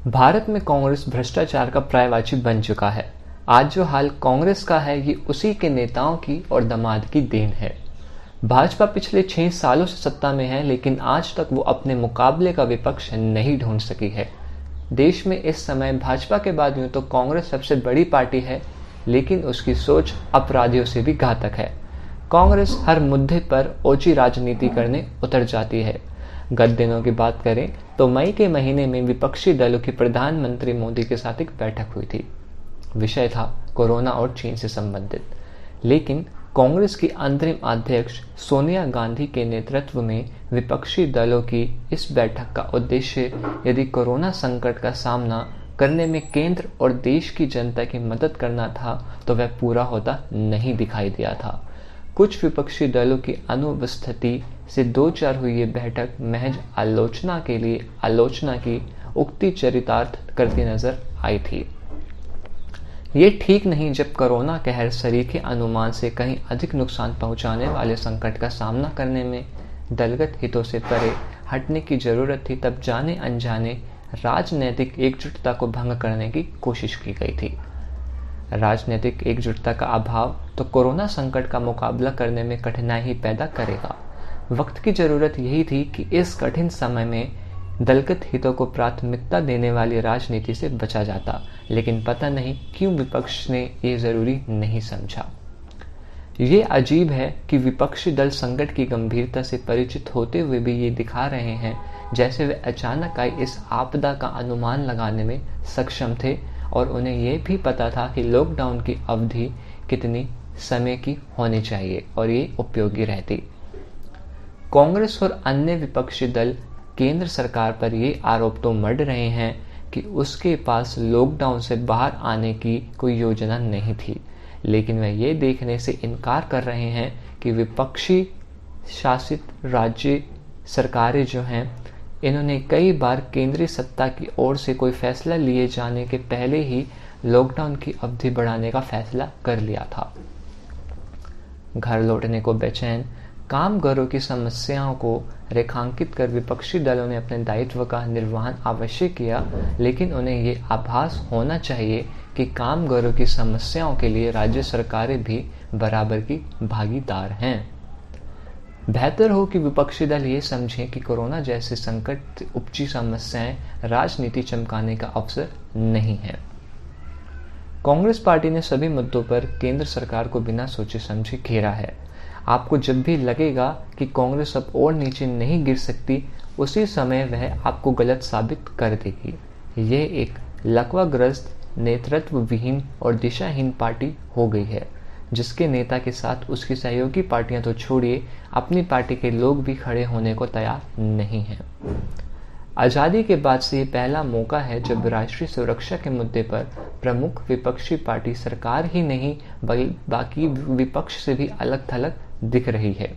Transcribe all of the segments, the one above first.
भारत में कांग्रेस भ्रष्टाचार का पर्यायवाची बन चुका है। आज जो हाल कांग्रेस का है ये उसी के नेताओं की और दामाद की देन है। भाजपा पिछले 6 सालों से सत्ता में है, लेकिन आज तक वो अपने मुकाबले का विपक्ष नहीं ढूंढ सकी है। देश में इस समय भाजपा के बाद यूं तो कांग्रेस सबसे बड़ी पार्टी है, लेकिन उसकी सोच अपराधियों से भी घातक है। कांग्रेस हर मुद्दे पर ओछी राजनीति करने उतर जाती है। गत दिनों की बात करें तो मई के महीने में विपक्षी दलों की प्रधानमंत्री मोदी के साथ एक बैठक हुई थी। विषय था कोरोना और चीन से संबंधित। लेकिन कांग्रेस की अंतरिम अध्यक्ष सोनिया गांधी के नेतृत्व में विपक्षी दलों की इस बैठक का उद्देश्य यदि कोरोना संकट का सामना करने में केंद्र और देश की जनता की मदद करना था तो वह पूरा होता नहीं दिखाई दिया था। कुछ विपक्षी दलों की अनुपस्थिति से दो चार हुई ये बैठक महज आलोचना की उक्ति चरितार्थ करती नजर आई थी। ये ठीक नहीं जब कोरोना कहर सरीखे अनुमान से कहीं अधिक नुकसान पहुंचाने वाले संकट का सामना करने में दलगत हितों से परे हटने की जरूरत थी, तब जाने अनजाने राजनीतिक एकजुटता को भंग करने की कोशिश की गई थी। राजनीतिक एकजुटता का अभाव तो कोरोना संकट का मुकाबला करने में कठिनाई पैदा करेगा। वक्त की जरूरत यही थी कि इस कठिन समय में दलगत हितों को प्राथमिकता देने वाली राजनीति से बचा जाता, लेकिन पता नहीं क्यों विपक्ष ने ये जरूरी नहीं समझा। ये अजीब है कि विपक्षी दल संकट की गंभीरता से परिचित होते हुए भी ये दिखा रहे हैं जैसे वे अचानक आई इस आपदा का अनुमान लगाने में सक्षम थे और उन्हें यह भी पता था कि लॉकडाउन की अवधि कितनी समय की होनी चाहिए और ये उपयोगी रहती। कांग्रेस और अन्य विपक्षी दल केंद्र सरकार पर ये आरोप तो मढ़ रहे हैं कि उसके पास लॉकडाउन से बाहर आने की कोई योजना नहीं थी, लेकिन वह ये देखने से इनकार कर रहे हैं कि विपक्षी शासित राज्य सरकारें जो हैं इन्होंने कई बार केंद्रीय सत्ता की ओर से कोई फैसला लिए जाने के पहले ही लॉकडाउन की अवधि बढ़ाने का फैसला कर लिया था। घर लौटने को बेचैन कामगारों की समस्याओं को रेखांकित कर विपक्षी दलों ने अपने दायित्व का निर्वहन अवश्य किया, लेकिन उन्हें ये आभास होना चाहिए कि कामगारों की समस्याओं के लिए राज्य सरकारें भी बराबर की भागीदार हैं। बेहतर हो कि विपक्षी दल ये समझें कि कोरोना जैसे संकट उपजी समस्याएं राजनीति चमकाने का अवसर नहीं है। कांग्रेस पार्टी ने सभी मुद्दों पर केंद्र सरकार को बिना सोचे समझे घेरा है। आपको जब भी लगेगा कि कांग्रेस अब और नीचे नहीं गिर सकती, उसी समय वह आपको गलत साबित कर देगी। यह एक लकवाग्रस्त, नेतृत्व विहीन और दिशाहीन पार्टी हो गई है, जिसके नेता के साथ उसकी सहयोगी पार्टियां तो छोड़िए, अपनी पार्टी के लोग भी खड़े होने को तैयार नहीं हैं। आज़ादी के बाद से ये पहला मौका है जब राष्ट्रीय सुरक्षा के मुद्दे पर प्रमुख विपक्षी पार्टी सरकार ही नहीं बल्कि बाकी विपक्ष से भी अलग थलग दिख रही है।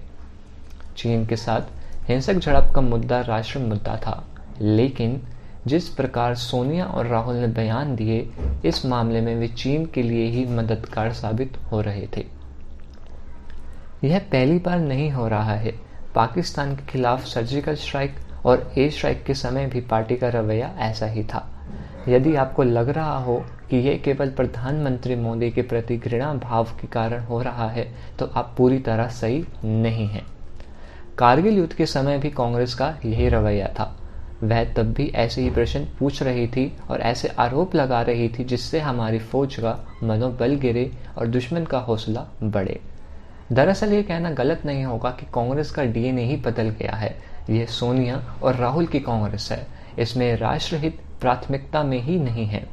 चीन के साथ हिंसक झड़प का मुद्दा राष्ट्रीय मुद्दा था, लेकिन जिस प्रकार सोनिया और राहुल ने बयान दिए, इस मामले में वे चीन के लिए ही मददगार साबित हो रहे थे। यह पहली बार नहीं हो रहा है। पाकिस्तान के खिलाफ सर्जिकल स्ट्राइक और एयर स्ट्राइक के समय भी पार्टी का रवैया ऐसा ही था। यदि आपको लग रहा हो कि यह केवल प्रधानमंत्री मोदी के प्रति घृणा भाव के कारण हो रहा है, तो आप पूरी तरह सही नहीं हैं। कारगिल युद्ध के समय भी कांग्रेस का यही रवैया था। वह तब भी ऐसे ही प्रश्न पूछ रही थी और ऐसे आरोप लगा रही थी जिससे हमारी फौज का मनोबल गिरे और दुश्मन का हौसला बढ़े। दरअसल ये कहना गलत नहीं होगा कि कांग्रेस का डीएनए ही बदल गया है। यह सोनिया और राहुल की कांग्रेस है। इसमें राष्ट्रहित प्राथमिकता में ही नहीं है।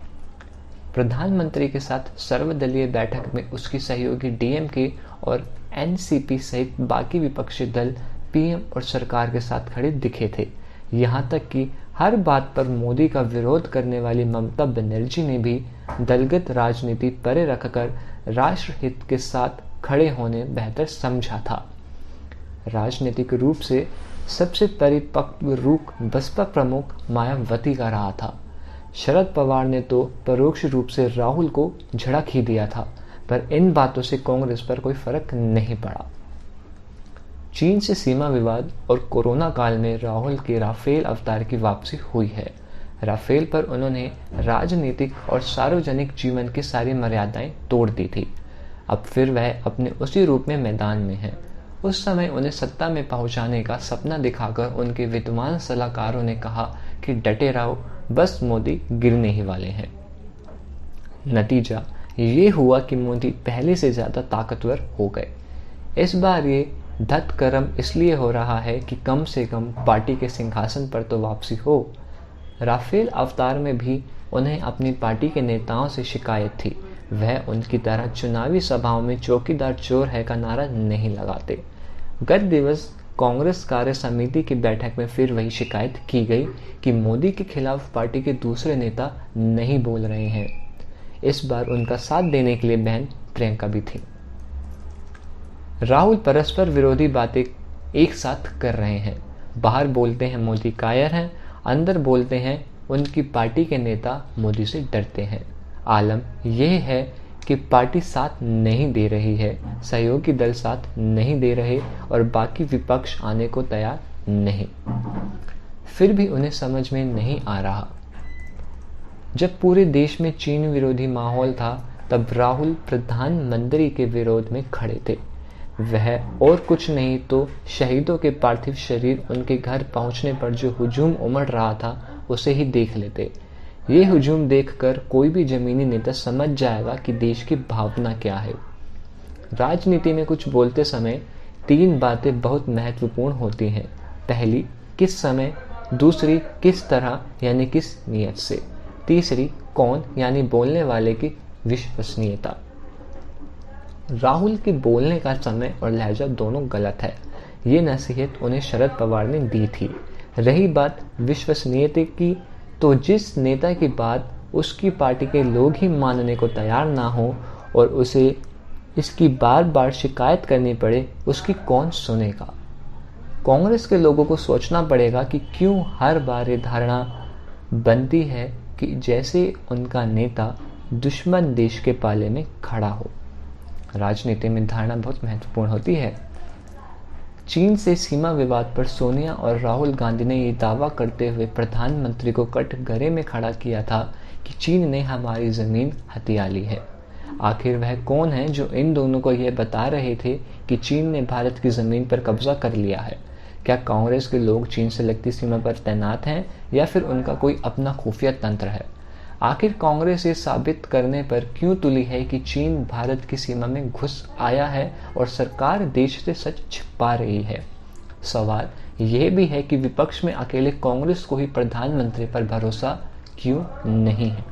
प्रधानमंत्री के साथ सर्वदलीय बैठक में उसकी सहयोगी डीएमके और एनसीपी सहित बाकी विपक्षी दल पीएम और सरकार के साथ खड़े दिखे थे। यहाँ तक कि हर बात पर मोदी का विरोध करने वाली ममता बनर्जी ने भी दलगत राजनीति परे रखकर राष्ट्रहित के साथ खड़े होने बेहतर समझा था। राजनीतिक रूप से सबसे परिपक्व रुख बसपा प्रमुख मायावती का रहा था। शरद पवार ने तो परोक्ष रूप से राहुल को झड़क ही दिया था, पर इन बातों से कांग्रेस पर कोई फर्क नहीं पड़ा। चीन से सीमा विवाद और कोरोना काल में राहुल के राफेल अवतार की वापसी हुई है। राफेल पर उन्होंने राजनीतिक और सार्वजनिक जीवन की सारी मर्यादाएं तोड़ दी थी। अब फिर वह अपने उसी रूप में मैदान में है। उस समय उन्हें सत्ता में पहुंचाने का सपना दिखाकर उनके विद्वान सलाहकारों ने कहा कि डटे रहो, बस मोदी गिरने ही वाले हैं। नतीजा ये हुआ कि मोदी पहले से ज्यादा ताकतवर हो गए। इस बार ये धतकर्म इसलिए हो रहा है कि कम से कम पार्टी के सिंहासन पर तो वापसी हो। राफेल अवतार में भी उन्हें अपनी पार्टी के नेताओं से शिकायत थी। वह उनकी तरह चुनावी सभाओं में चौकीदार चोर है का नारा नहीं लगाते। गत दिवस कांग्रेस कार्य समिति की बैठक में फिर वही शिकायत की गई कि मोदी के खिलाफ पार्टी के दूसरे नेता नहीं बोल रहे हैं। इस बार उनका साथ देने के लिए बहन प्रियंका भी थी। राहुल परस्पर विरोधी बातें एक साथ कर रहे हैं। बाहर बोलते हैं मोदी कायर हैं, अंदर बोलते हैं उनकी पार्टी के नेता मोदी से डरते हैं। आलम यह है कि पार्टी साथ नहीं दे रही है, सहयोगी दल साथ नहीं दे रहे और बाकी विपक्ष आने को तैयार नहीं। फिर भी उन्हें समझ में नहीं आ रहा। जब पूरे देश में चीन विरोधी माहौल था तब राहुल प्रधानमंत्री के विरोध में खड़े थे। वह और कुछ नहीं तो शहीदों के पार्थिव शरीर उनके घर पहुंचने पर जो हुजूम उमड़ रहा था उसे ही देख लेते। ये हुजूम देखकर कोई भी जमीनी नेता समझ जाएगा कि देश की भावना क्या है। राजनीति में कुछ बोलते समय तीन बातें बहुत महत्वपूर्ण होती हैं। पहली, किस समय। दूसरी, किस तरह यानी किस नियत से। तीसरी, कौन यानी बोलने वाले की विश्वसनीयता। राहुल के बोलने का समय और लहजा दोनों गलत है। ये नसीहत उन्हें शरद पवार ने दी थी। रही बात विश्वसनीयता की, तो जिस नेता की बात उसकी पार्टी के लोग ही मानने को तैयार ना हो और उसे इसकी बार बार शिकायत करनी पड़े, उसकी कौन सुनेगा। कांग्रेस के लोगों को सोचना पड़ेगा कि क्यों हर बार ये धारणा बनती है कि जैसे उनका नेता दुश्मन देश के पाले में खड़ा हो। राजनीति में धारणा बहुत महत्वपूर्ण होती है। चीन से सीमा विवाद पर सोनिया और राहुल गांधी ने ये दावा करते हुए प्रधानमंत्री को कटघरे में खड़ा किया था कि चीन ने हमारी जमीन हथिया ली है। आखिर वह कौन है जो इन दोनों को यह बता रहे थे कि चीन ने भारत की जमीन पर कब्जा कर लिया है। क्या कांग्रेस के लोग चीन से लगती सीमा पर तैनात हैं या फिर उनका कोई अपना खुफिया तंत्र है। आखिर कांग्रेस ये साबित करने पर क्यों तुली है कि चीन भारत की सीमा में घुस आया है और सरकार देश से सच छिपा रही है। सवाल यह भी है कि विपक्ष में अकेले कांग्रेस को ही प्रधानमंत्री पर भरोसा क्यों नहीं है।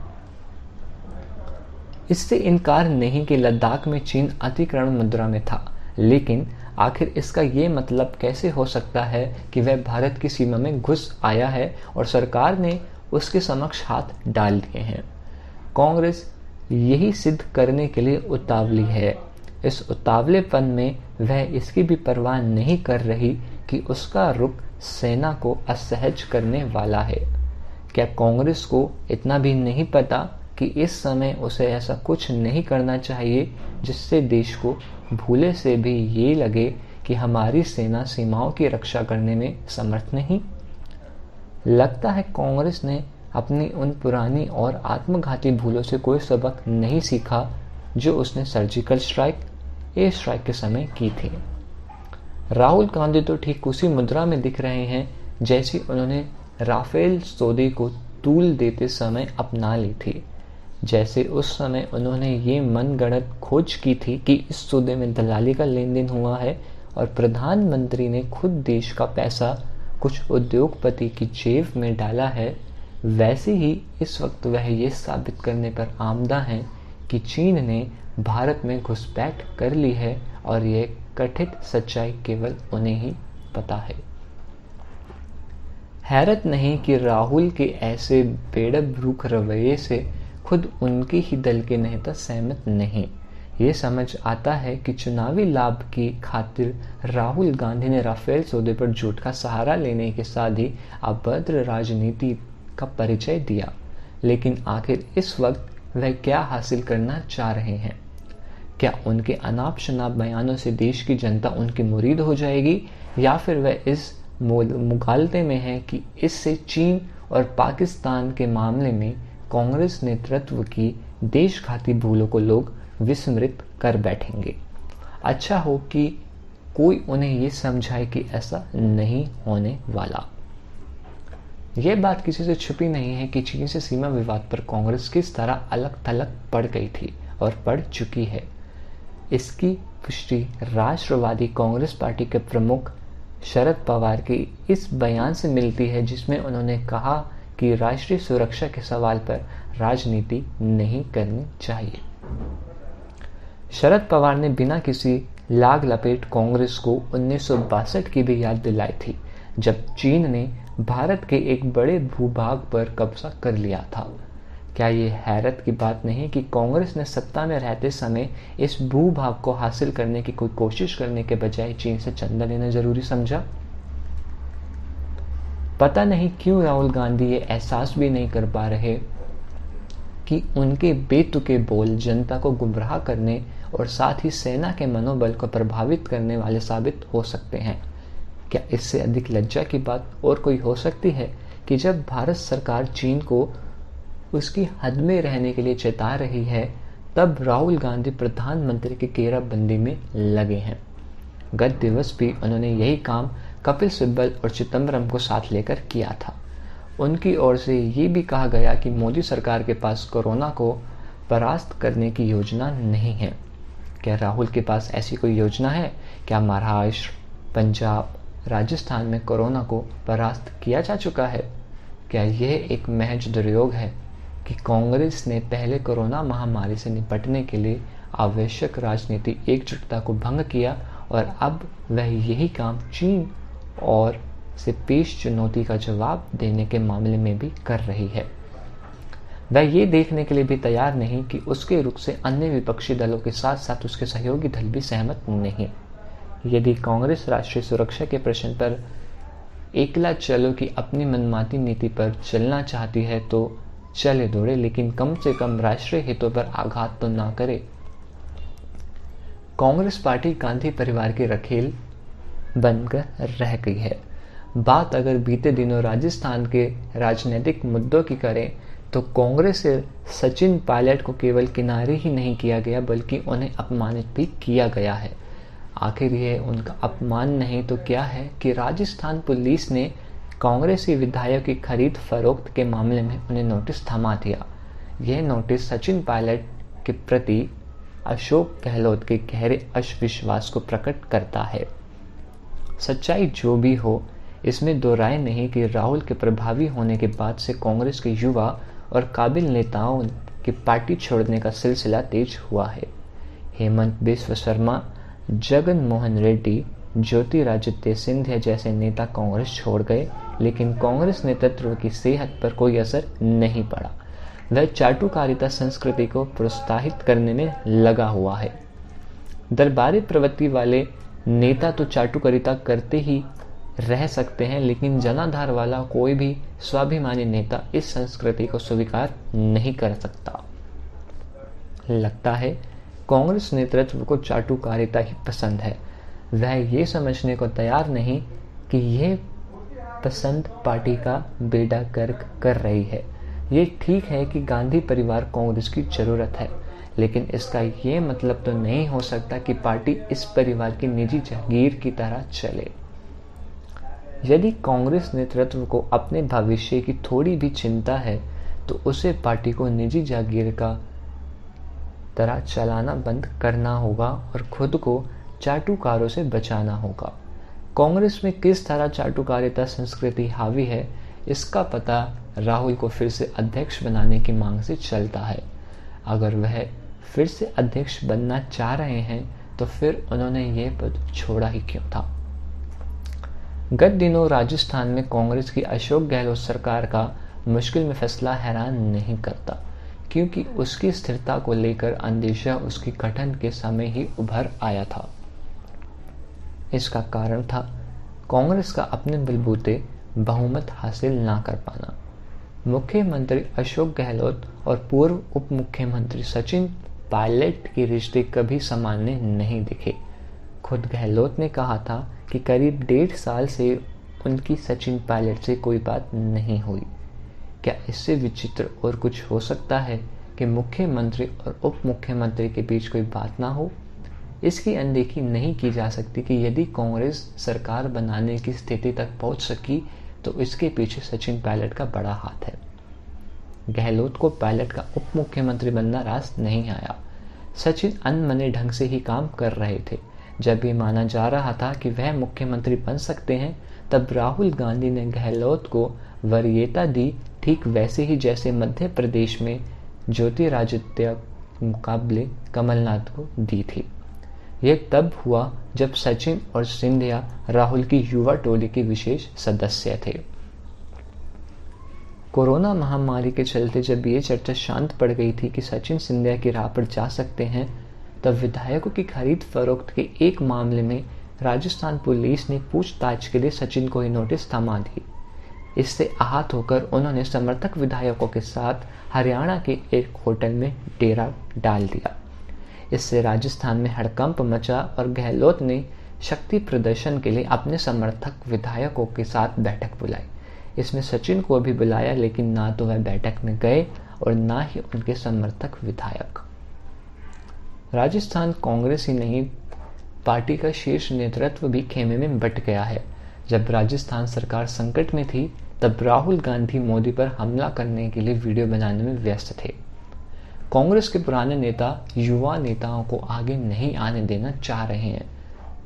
इससे इनकार नहीं कि लद्दाख में चीन अतिक्रमण मुद्रा में था, लेकिन आखिर इसका ये मतलब कैसे हो सकता है कि वह भारत की सीमा में घुस आया है और सरकार ने उसके समक्ष हाथ डाल दिए हैं। कांग्रेस यही सिद्ध करने के लिए उतावली है। इस उतावलेपन में वह इसकी भी परवाह नहीं कर रही कि उसका रुख सेना को असहज करने वाला है। क्या कांग्रेस को इतना भी नहीं पता कि इस समय उसे ऐसा कुछ नहीं करना चाहिए जिससे देश को भूले से भी ये लगे कि हमारी सेना सीमाओं की रक्षा करने में समर्थ नहीं। लगता है कांग्रेस ने अपनी उन पुरानी और आत्मघाती भूलों से कोई सबक नहीं सीखा जो उसने सर्जिकल स्ट्राइक, एयर स्ट्राइक के समय की थी। राहुल गांधी तो ठीक उसी मुद्रा में दिख रहे हैं जैसी उन्होंने राफेल सौदे को तूल देते समय अपना ली थी। जैसे उस समय उन्होंने ये मनगढ़ंत खोज की थी कि इस सौदे में दलाली का लेन देन हुआ है और प्रधानमंत्री ने खुद देश का पैसा कुछ उद्योगपति की जेब में डाला है, वैसे ही इस वक्त वह ये साबित करने पर आमदा हैं कि चीन ने भारत में घुसपैठ कर ली है और यह कथित सच्चाई केवल उन्हें ही पता है। हैरत नहीं कि राहुल के ऐसे बेड़बरूख रवैये से खुद उनके ही दल के नेता सहमत नहीं। ये समझ आता है कि चुनावी लाभ की खातिर राहुल गांधी ने राफेल सौदे पर झूठ का सहारा लेने के साथ ही अभद्र राजनीति का परिचय दिया। लेकिन आखिर इस वक्त वह क्या हासिल करना चाह रहे हैं? क्या उनके अनाप शनाप बयानों से देश की जनता उनकी मुरीद हो जाएगी या फिर वह इस मुगालते में है कि इससे चीन और पाकिस्तान के मामले में कांग्रेस नेतृत्व की देशघाती भूलों को लोग विस्मृत कर बैठेंगे। अच्छा हो कि कोई उन्हें ये समझाए कि ऐसा नहीं होने वाला। यह बात किसी से छुपी नहीं है कि चीन से सीमा विवाद पर कांग्रेस किस तरह अलग थलग पड़ गई थी और पड़ चुकी है। इसकी पुष्टि राष्ट्रवादी कांग्रेस पार्टी के प्रमुख शरद पवार के इस बयान से मिलती है, जिसमें उन्होंने कहा कि राष्ट्रीय सुरक्षा के सवाल पर राजनीति नहीं करनी चाहिए। शरद पवार ने बिना किसी लाग लपेट कांग्रेस को 1962 की भी याद दिलाई थी, जब चीन ने भारत के एक बड़े भूभाग पर कब्जा कर लिया था। क्या ये हैरत की बात नहीं कि कांग्रेस ने सत्ता में रहते समय इस भूभाग को हासिल करने की कोई कोशिश करने के बजाय चीन से चंदा लेना जरूरी समझा। पता नहीं क्यों राहुल गांधी ये एहसास भी नहीं कर पा रहे कि उनके बेतुके बोल जनता को गुमराह करने और साथ ही सेना के मनोबल को प्रभावित करने वाले साबित हो सकते हैं। क्या इससे अधिक लज्जा की बात और कोई हो सकती है कि जब भारत सरकार चीन को उसकी हद में रहने के लिए चेता रही है, तब राहुल गांधी प्रधानमंत्री की घेराबंदी में लगे हैं। गत दिवस भी उन्होंने यही काम कपिल सिब्बल और चिदंबरम को साथ लेकर किया था। उनकी ओर से ये भी कहा गया कि मोदी सरकार के पास कोरोना को परास्त करने की योजना नहीं है। क्या राहुल के पास ऐसी कोई योजना है? क्या महाराष्ट्र, पंजाब, राजस्थान में कोरोना को परास्त किया जा चुका है? क्या यह एक महज दुर्योग है कि कांग्रेस ने पहले कोरोना महामारी से निपटने के लिए आवश्यक राजनीति एकजुटता को भंग किया और अब वह यही काम चीन और से पेश चुनौती का जवाब देने के मामले में भी कर रही है। वह ये देखने के लिए भी तैयार नहीं कि उसके रुख से अन्य विपक्षी दलों के साथ साथ उसके सहयोगी दल भी सहमत नहीं। यदि कांग्रेस राष्ट्रीय सुरक्षा के प्रश्न पर एकला चलो की अपनी मनमानी नीति पर चलना चाहती है तो चले दौड़े, लेकिन कम से कम राष्ट्रीय हितों पर आघात तो ना करे। कांग्रेस पार्टी गांधी परिवार की रखेल बनकर रह गई है। बात अगर बीते दिनों राजस्थान के राजनीतिक मुद्दों की करें तो कांग्रेस से सचिन पायलट को केवल किनारे ही नहीं किया गया बल्कि उन्हें अपमानित भी किया गया है। आखिर यह उनका अपमान नहीं तो क्या है कि राजस्थान पुलिस ने कांग्रेसी विधायक की खरीद फरोख्त के मामले में उन्हें नोटिस थमा दिया। यह नोटिस सचिन पायलट के प्रति अशोक गहलोत के गहरे अविश्वास को प्रकट करता है। सच्चाई जो भी हो, इसमें दो राय नहीं कि राहुल के प्रभावी होने के बाद से कांग्रेस के युवा और काबिल नेताओं के पार्टी छोड़ने का सिलसिला तेज हुआ है। हेमंत बिस्वा शर्मा, जगन मोहन रेड्डी, ज्योतिरादित्य सिंधिया जैसे नेता कांग्रेस छोड़ गए, लेकिन कांग्रेस नेतृत्व की सेहत पर कोई असर नहीं पड़ा। वह चाटुकारिता संस्कृति को प्रोत्साहित करने में लगा हुआ है। दरबारी प्रवृत्ति वाले नेता तो चाटुकारिता करते ही रह सकते हैं, लेकिन जनाधार वाला कोई भी स्वाभिमानी नेता इस संस्कृति को स्वीकार नहीं कर सकता। लगता है कांग्रेस नेतृत्व को चाटुकारिता ही पसंद है। वह ये समझने को तैयार नहीं कि यह पसंद पार्टी का बेड़ा गर्क कर रही है। ये ठीक है कि गांधी परिवार कांग्रेस की जरूरत है, लेकिन इसका ये मतलब तो नहीं हो सकता कि पार्टी इस परिवार की निजी जागीर की तरह चले। यदि कांग्रेस नेतृत्व को अपने भविष्य की थोड़ी भी चिंता है तो उसे पार्टी को निजी जागीर का तरह चलाना बंद करना होगा और खुद को चाटुकारों से बचाना होगा। कांग्रेस में किस तरह चाटुकारिता संस्कृति हावी है, इसका पता राहुल को फिर से अध्यक्ष बनाने की मांग से चलता है। अगर वह फिर से अध्यक्ष बनना चाह रहे हैं तो फिर उन्होंने यह पद छोड़ा ही क्यों था। गत दिनों राजस्थान में कांग्रेस की अशोक गहलोत सरकार का मुश्किल में फैसला हैरान नहीं करता, क्योंकि उसकी स्थिरता को लेकर अंदेशा उसके गठन के समय ही उभर आया था। इसका कारण था कांग्रेस का अपने बलबूते बहुमत हासिल ना कर पाना। मुख्यमंत्री अशोक गहलोत और पूर्व उप मुख्यमंत्री सचिन पायलट के रिश्ते कभी सामान्य नहीं दिखे। खुद गहलोत ने कहा था कि करीब 1.5 साल से उनकी सचिन पायलट से कोई बात नहीं हुई। क्या इससे विचित्र और कुछ हो सकता है कि मुख्यमंत्री और उप मुख्यमंत्री के बीच कोई बात ना हो? इसकी अनदेखी नहीं की जा सकती कि यदि कांग्रेस सरकार बनाने की स्थिति तक पहुंच सकी तो इसके पीछे सचिन पायलट का बड़ा हाथ है। गहलोत को पायलट का उप मुख्यमंत्री बनना रास नहीं आया। सचिन अनमने ढंग से ही काम कर रहे थे। जब ये माना जा रहा था कि वह मुख्यमंत्री बन सकते हैं, तब राहुल गांधी ने गहलोत को वरीयता दी, ठीक वैसे ही जैसे मध्य प्रदेश में ज्योतिरादित्य मुकाबले कमलनाथ को दी थी। यह तब हुआ जब सचिन और सिंधिया राहुल की युवा टोली के विशेष सदस्य थे। कोरोना महामारी के चलते जब ये चर्चा शांत पड़ गई थी कि सचिन सिंधिया की राह पर जा सकते हैं, तब विधायकों की खरीद फरोख्त के एक मामले में राजस्थान पुलिस ने पूछताछ के लिए सचिन को ही नोटिस थमा दी। इससे आहत होकर उन्होंने समर्थक विधायकों के साथ हरियाणा के एक होटल में डेरा डाल दिया। इससे राजस्थान में हड़कंप मचा और गहलोत ने शक्ति प्रदर्शन के लिए अपने समर्थक विधायकों के साथ बैठक बुलाई। इसमें सचिन को भी बुलाया, लेकिन ना तो वह बैठक में गए और ना ही उनके समर्थक विधायक। राजस्थान कांग्रेस ही नहीं, पार्टी का शीर्ष नेतृत्व भी खेमे में बट गया है। जब राजस्थान सरकार संकट में थी, तब राहुल गांधी मोदी पर हमला करने के लिए वीडियो बनाने में व्यस्त थे। कांग्रेस के पुराने नेता युवा नेताओं को आगे नहीं आने देना चाह रहे हैं।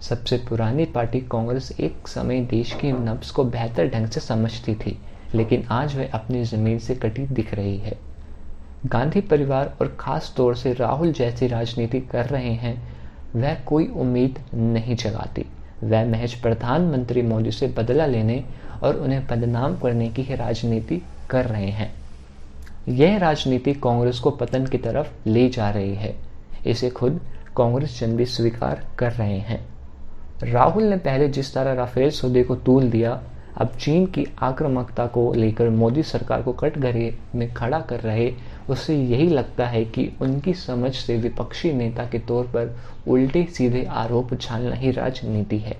सबसे पुरानी पार्टी कांग्रेस एक समय देश की नब्ज को बेहतर ढंग से समझती थी, लेकिन आज वह अपनी जमीन से कटी दिख रही है। गांधी परिवार और खास तौर से राहुल जैसी राजनीति कर रहे हैं, वह कोई उम्मीद नहीं जगाती। वह महज प्रधानमंत्री मोदी से बदला लेने और उन्हें बदनाम करने की राजनीति कर रहे हैं। यह राजनीति कांग्रेस को पतन की तरफ ले जा रही है। इसे खुद कांग्रेस जन भी स्वीकार कर रहे हैं। राहुल ने पहले जिस तरह राफेल सौदे को तूल दिया, अब चीन की आक्रामकता को लेकर मोदी सरकार को कटघरे में खड़ा कर रहे, उससे यही लगता है कि उनकी समझ से विपक्षी नेता के तौर पर उल्टे सीधे आरोप उछालना ही राजनीति है।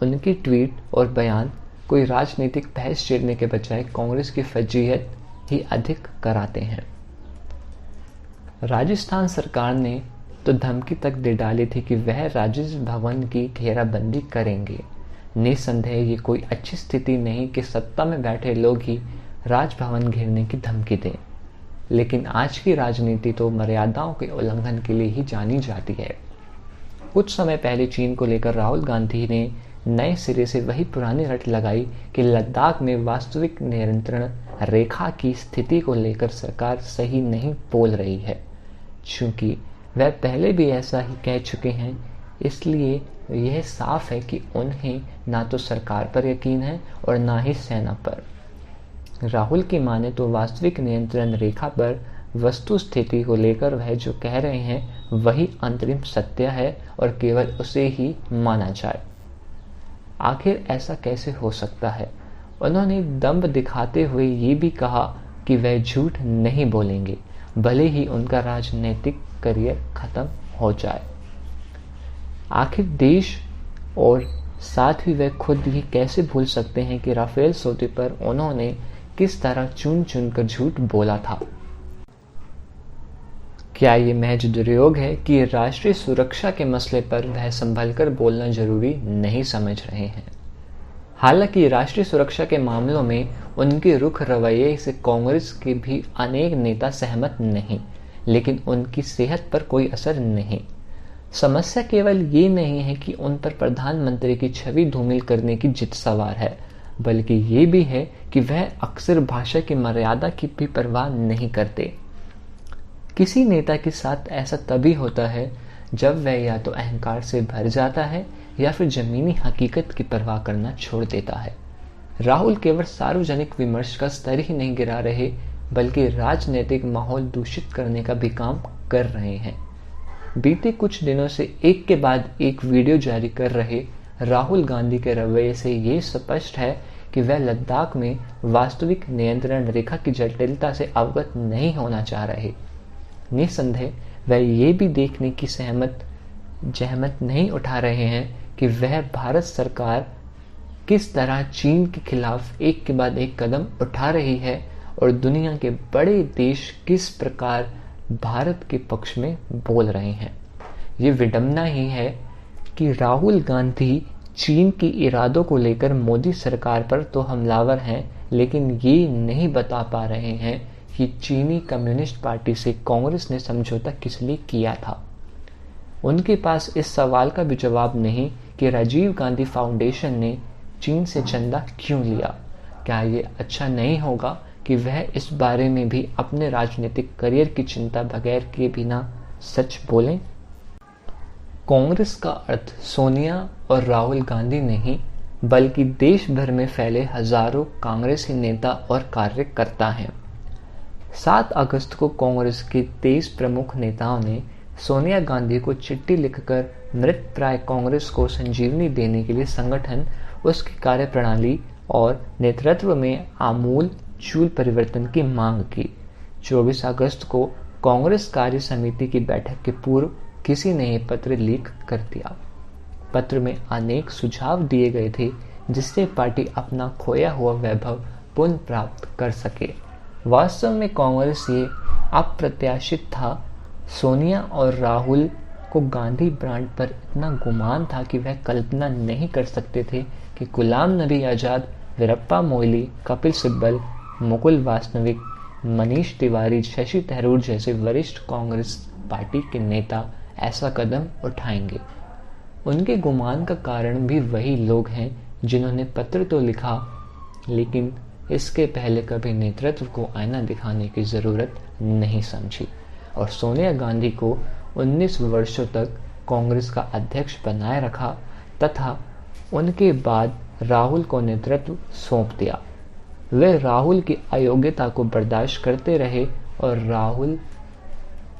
उनकी ट्वीट और बयान कोई राजनीतिक बहस छेड़ने के बजाय कांग्रेस की फजीहत ही अधिक कराते हैं। राजस्थान सरकार ने तो धमकी तक दे डाली थी कि वह राजस्व भवन की घेराबंदी करेंगे। निसंदेह ये कोई अच्छी स्थिति नहीं कि सत्ता में बैठे लोग ही राजभवन घेरने की धमकी दें, लेकिन आज की राजनीति तो मर्यादाओं के उल्लंघन के लिए ही जानी जाती है। कुछ समय पहले चीन को लेकर राहुल गांधी ने नए सिरे से वही पुरानी रट लगाई कि लद्दाख में वास्तविक नियंत्रण रेखा की स्थिति को लेकर सरकार सही नहीं बोल रही है। चूंकि वह पहले भी ऐसा ही कह चुके हैं, इसलिए यह साफ है कि उन्हें ना तो सरकार पर यकीन है और ना ही सेना पर। राहुल की माने तो वास्तविक नियंत्रण रेखा पर वस्तु स्थिति को लेकर वह जो कह रहे हैं वही अंतरिम सत्य है और केवल उसे ही माना जाए। आखिर ऐसा कैसे हो सकता है? उन्होंने दम्भ दिखाते हुए ये भी कहा कि वह झूठ नहीं बोलेंगे, भले ही उनका राजनीतिक करियर खत्म हो जाए। आखिर देश और साथ ही वह खुद ही कैसे भूल सकते हैं कि राफेल सौदे पर उन्होंने किस तरह चुन चुन कर झूठ बोला था। क्या ये महज दुर्योग है कि राष्ट्रीय सुरक्षा के मसले पर वह संभल कर बोलना जरूरी नहीं समझ रहे हैं? हालांकि राष्ट्रीय सुरक्षा के मामलों में उनके रुख रवैये से कांग्रेस के भी अनेक नेता सहमत नहीं, लेकिन उनकी सेहत पर कोई असर नहीं। समस्या केवल ये नहीं है कि उन पर प्रधानमंत्री की छवि धूमिल करने की जिद सवार है, बल्कि ये भी है कि वह अक्सर भाषा की मर्यादा की भी परवाह नहीं करते। किसी नेता के साथ ऐसा तभी होता है जब वह या तो अहंकार से भर जाता है या फिर जमीनी हकीकत की परवाह करना छोड़ देता है। राहुल केवल सार्वजनिक विमर्श का स्तर ही नहीं गिरा रहे, बल्कि राजनीतिक माहौल दूषित करने का भी काम कर रहे हैं। बीते कुछ दिनों से एक के बाद एक वीडियो जारी कर रहे राहुल गांधी के रवैये से ये स्पष्ट है कि वह लद्दाख में वास्तविक नियंत्रण रेखा की जटिलता से अवगत नहीं होना चाह रहे। निसंदेह वह ये भी देखने की जहमत नहीं उठा रहे हैं कि वह भारत सरकार किस तरह चीन के खिलाफ एक के बाद एक कदम उठा रही है और दुनिया के बड़े देश किस प्रकार भारत के पक्ष में बोल रहे हैं। ये विडंबना ही है कि राहुल गांधी चीन के इरादों को लेकर मोदी सरकार पर तो हमलावर हैं, लेकिन ये नहीं बता पा रहे हैं कि चीनी कम्युनिस्ट पार्टी से कांग्रेस ने समझौता किस लिए किया था। उनके पास इस सवाल का भी जवाब नहीं कि राजीव गांधी फाउंडेशन ने चीन से चंदा क्यों लिया। क्या ये अच्छा नहीं होगा कि वह इस बारे में भी अपने राजनीतिक करियर की चिंता बगैर किए बिना सच बोलें? कांग्रेस का अर्थ सोनिया और राहुल गांधी नहीं, बल्कि देश भर में फैले हजारों कांग्रेसी नेता और कार्यकर्ता हैं। 7 अगस्त को कांग्रेस के 23 प्रमुख नेताओं ने सोनिया गांधी को चिट्ठी लिखकर मृत प्राय कांग्रेस को संजीवनी देने के लिए संगठन, उसकी कार्यप्रणाली और नेतृत्व में आमूल चूल परिवर्तन की मांग की। 24 अगस्त को कांग्रेस कार्य समिति की बैठक के पूर्व किसी ने यह पत्र लीक कर दिया। पत्र में अनेक सुझाव दिए गए थे जिससे पार्टी अपना खोया हुआ वैभव पुनः प्राप्त कर सके। वास्तव में कांग्रेस ये अप्रत्याशित था। सोनिया और राहुल को गांधी ब्रांड पर इतना गुमान था कि वह कल्पना नहीं कर सकते थे कि गुलाम नबी आजाद, वीरप्पा मोइली, कपिल सिब्बल, मुकुल वासनिक, मनीष तिवारी, शशि थरूर जैसे वरिष्ठ कांग्रेस पार्टी के नेता ऐसा कदम उठाएंगे। उनके गुमान का कारण भी वही लोग हैं जिन्होंने पत्र तो लिखा, लेकिन इसके पहले कभी नेतृत्व को आईना दिखाने की जरूरत नहीं समझी और सोनिया गांधी को 19 वर्षों तक कांग्रेस का अध्यक्ष बनाए रखा तथा उनके बाद राहुल को नेतृत्व सौंप दिया। वे राहुल की अयोग्यता को बर्दाश्त करते रहे और राहुल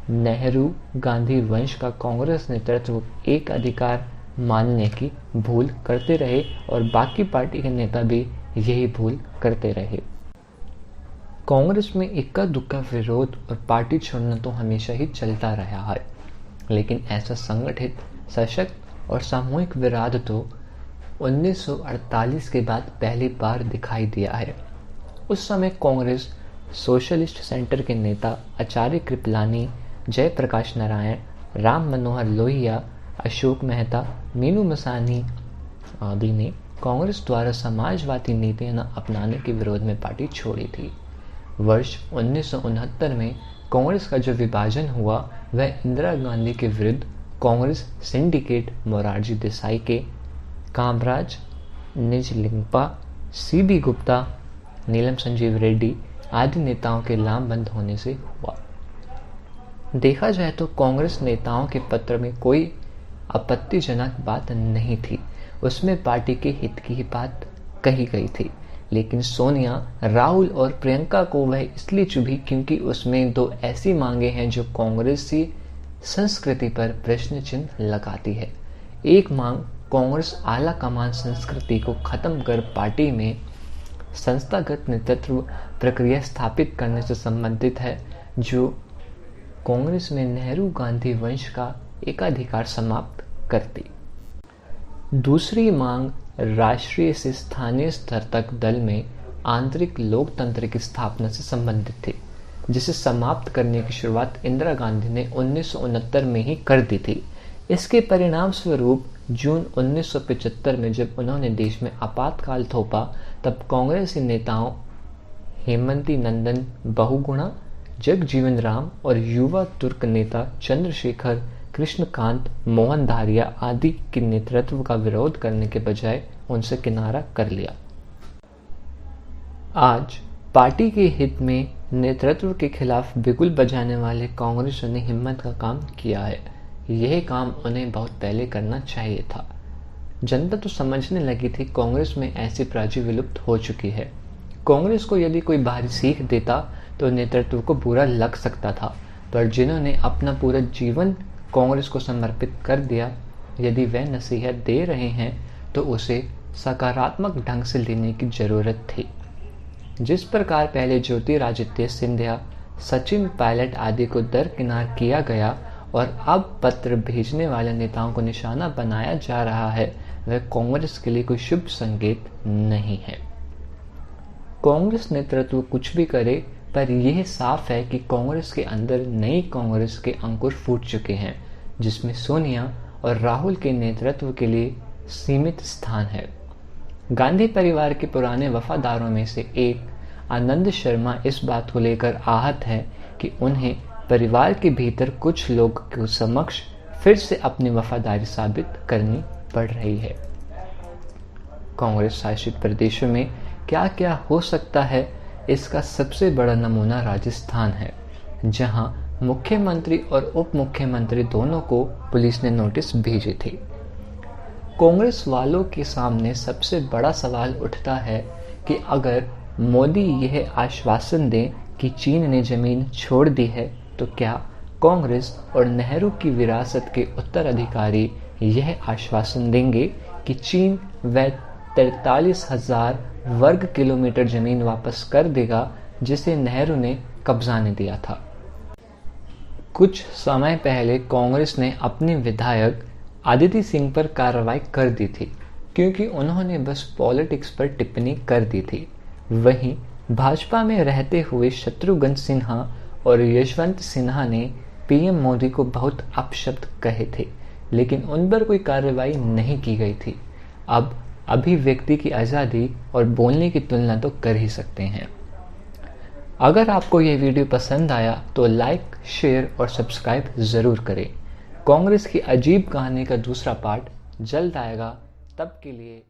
नेहरू गांधी वंश का कांग्रेस नेतृत्व एक अधिकार मानने की भूल करते रहे और बाकी पार्टी के नेता भी यही भूल करते रहे। कांग्रेस में इक्का दुक्का विरोध और पार्टी छोड़ना तो हमेशा ही चलता रहा है, लेकिन ऐसा संगठित, सशक्त और सामूहिक विरोध तो 1948 के बाद पहली बार दिखाई दिया है। उस समय कांग्रेस सोशलिस्ट सेंटर के नेता आचार्य कृपलानी, जयप्रकाश नारायण, राम मनोहर लोहिया, अशोक मेहता, मीनू मसानी आदि ने कांग्रेस द्वारा समाजवादी नीतियां अपनाने के विरोध में पार्टी छोड़ी थी। वर्ष 1969 में कांग्रेस का जो विभाजन हुआ वह इंदिरा गांधी के विरुद्ध कांग्रेस सिंडिकेट मोरारजी देसाई के, कामराज निजलिंगपा, सीबी गुप्ता, नीलम संजीव रेड्डी आदि नेताओं के लामबंद होने से हुआ। देखा जाए तो कांग्रेस नेताओं के पत्र में कोई आपत्तिजनक बात नहीं थी, उसमें पार्टी के हित की ही बात कही गई थी। लेकिन सोनिया, राहुल और प्रियंका को वह इसलिए चुभी क्योंकि उसमें 2 ऐसी मांगे हैं जो कांग्रेसी संस्कृति पर प्रश्न चिन्ह लगाती है। एक मांग कांग्रेस आला कमान संस्कृति को खत्म कर पार्टी में संस्थागत नेतृत्व प्रक्रिया स्थापित करने से संबंधित है, जो कांग्रेस में नेहरू गांधी वंश का एकाधिकार समाप्त करती। दूसरी मांग राष्ट्रीय से स्थानीय स्तर तक दल में आंतरिक लोकतंत्र की स्थापना से संबंधित थी, जिसे समाप्त करने की शुरुआत इंदिरा गांधी ने 1969 में ही कर दी थी। इसके परिणाम स्वरूप जून 1975 में जब उन्होंने देश में आपातकाल थोपा, तब कांग्रेसी नेताओं हेमंती नंदन बहुगुणा, जगजीवन राम और युवा तुर्क नेता चंद्रशेखर, कृष्णकांत, मोहन धारिया आदि के नेतृत्व का विरोध करने के बजाय उनसे किनारा कर लिया। आज पार्टी के हित में नेतृत्व के खिलाफ बिगुल बजाने वाले कांग्रेसियों ने हिम्मत का काम किया है। यह काम उन्हें बहुत पहले करना चाहिए था। जनता तो समझने लगी थी कांग्रेस में ऐसी प्राची विलुप्त हो चुकी है। कांग्रेस को यदि कोई बाहरी सीख देता तो नेतृत्व को बुरा लग सकता था, पर जिन्होंने अपना पूरा जीवन कांग्रेस को समर्पित कर दिया, यदि वह नसीहत दे रहे हैं तो उसे सकारात्मक ढंग से लेने की जरूरत थी। जिस प्रकार पहले ज्योतिरादित्य सिंधिया, सचिन पायलट आदि को दरकिनार किया गया और अब पत्र भेजने वाले नेताओं को निशाना बनाया जा रहा है, वह कांग्रेस के लिए कोई शुभ संकेत नहीं है। कांग्रेस नेतृत्व कुछ भी करे, पर यह साफ है कि कांग्रेस के अंदर नई कांग्रेस के अंकुर फूट चुके हैं, जिसमें सोनिया और राहुल के नेतृत्व के लिए सीमित स्थान है। गांधी परिवार के पुराने वफादारों में से एक आनंद शर्मा इस बात को लेकर आहत है कि उन्हें परिवार के भीतर कुछ लोग के समक्ष फिर से अपनी वफादारी साबित करनी पड़ रही है। कांग्रेस शासित प्रदेशों में क्या क्या हो सकता है, इसका सबसे बड़ा नमूना राजस्थान है, जहां मुख्यमंत्री और उप मुख्यमंत्री दोनों को पुलिस ने नोटिस भेजे थे। कांग्रेस वालों के सामने सबसे बड़ा सवाल उठता है कि अगर मोदी यह आश्वासन दें कि चीन ने जमीन छोड़ दी है, तो क्या कांग्रेस और नेहरू की विरासत के उत्तराधिकारी यह आश्वासन देंगे कि चीन वह 43,000 वर्ग किलोमीटर जमीन वापस कर देगा जिसे नेहरू ने कब्जाने दिया था। कुछ समय पहले कांग्रेस ने अपने विधायक आदिति सिंह पर कार्रवाई कर दी थी, क्योंकि उन्होंने बस पॉलिटिक्स पर टिप्पणी कर दी थी। वहीं भाजपा में रहते हुए शत्रुघ्न सिन्हा और यशवंत सिन्हा ने पीएम मोदी को बहुत अपशब्द कहे थे, लेकिन उन पर कोई कार्रवाई नहीं की गई थी। अब अभिव्यक्ति की आज़ादी और बोलने की तुलना तो कर ही सकते हैं। अगर आपको यह वीडियो पसंद आया तो लाइक, शेयर और सब्सक्राइब ज़रूर करें। कांग्रेस की अजीब कहानी का दूसरा पार्ट जल्द आएगा, तब के लिए